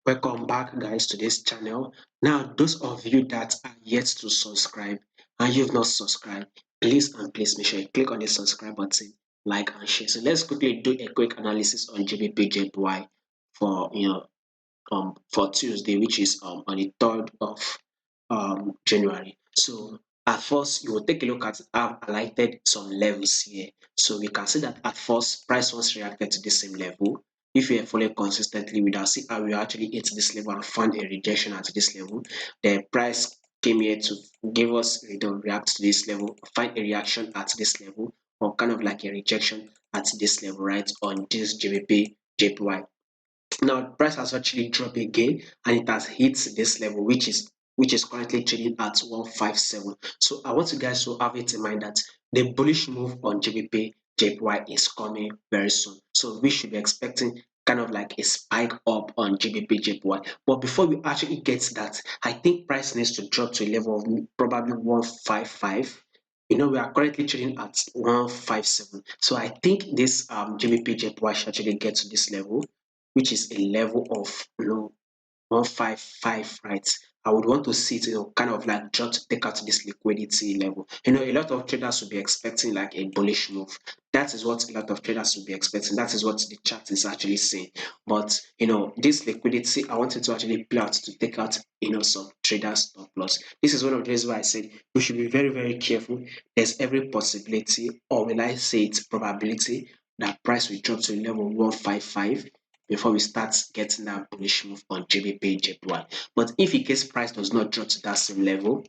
Welcome back, guys, to this channel. Now, those of you that are yet to subscribe and you've not subscribed, please make sure you click on the subscribe button, like and share. So let's quickly do a quick analysis on GBPJPY for for Tuesday, which is on the 3rd of January. So at first, you will take a look at I've highlighted some levels here. So we can see that at first, price once reacted to the same level. If we are following consistently, we will see how we actually hit this level and found a rejection at this level. The price came here to give us react to this level, find a reaction at this level, or kind of like a rejection at this level, right? On this GBP JPY. Now price has actually dropped again and it has hit this level which is currently trading at 157. So I want you guys to have it in mind that the bullish move on GBP JPY is coming very soon. So we should be expecting kind of like a spike up on GBP JPY. But before we actually get to that, I think price needs to drop to a level of probably 155. We are currently trading at 157. So I think this GBP JPY should actually get to this level, which is a level of 155, right? I would want to see it, kind of like just take out this liquidity level. A lot of traders will be expecting like a bullish move. That is what a lot of traders will be expecting. That is what the chart is actually saying. But this liquidity, I wanted to actually play out to take out some traders stop loss. This is one of the reasons why I said we should be very, very careful. There's every possibility, or will I say it's probability, that price will drop to a level 155 before we start getting that bullish move on GBP JPY. But if in case price does not drop to that same level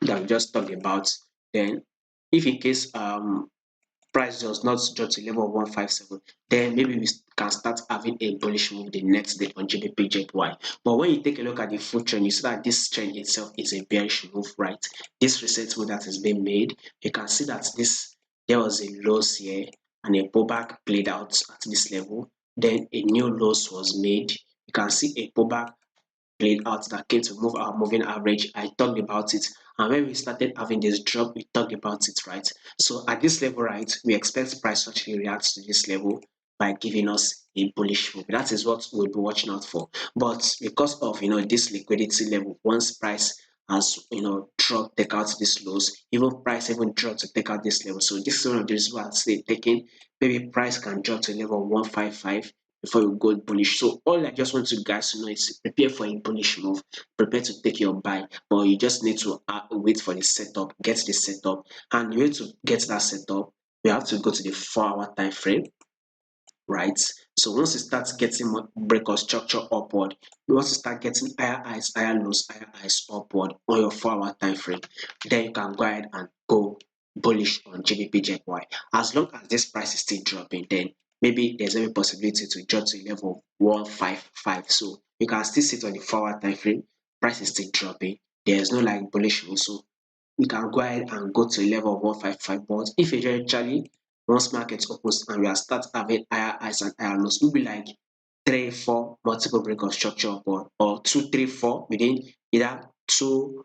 that we just talked about, then if in case price does not drop to level of 157, then maybe we can start having a bullish move the next day on GBP JPY. But when you take a look at the full trend, you see that this trend itself is a bearish move, right? This reset move that has been made, you can see that there was a loss here and a pullback played out at this level. Then a new loss was made. You can see a pullback played out that came to move our moving average. I talked about it. And when we started having this drop, we talked about it, right? So at this level, right, we expect price to actually react to this level by giving us a bullish move. That is what we'll be watching out for. But because of this liquidity level, once price has dropped, take out this lows, even price even dropped to take out this level. So this is one of the reasons why I say taking maybe price can drop to a level of 155 before you go bullish. So all I just want you guys to know is prepare for a bullish move, prepare to take your buy, but you just need to wait for the setup, get the setup, and you need to get that setup. We have to go to the 4-hour time frame, right? So once you start getting break of structure upward, you want to start getting higher highs, higher lows, higher highs upward on your 4-hour time frame, then you can go ahead and go bullish on GBPJPY. As long as this price is still dropping, then maybe there's every possibility to drop to a level of 155. So you can still sit on the 4-hour time frame, price is still dropping. There's no like bullish move, so we can go ahead and go to a level of 155. But if eventually once market opens and we are start having higher highs and higher lows, maybe like 3, 4 multiple break of structure upward, or 2, 3, 4 within either 2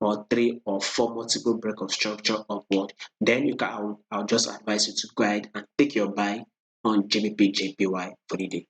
or 3 or 4 multiple break of structure upward, then I'll just advise you to go ahead and take your buy on GBP JPY for the day.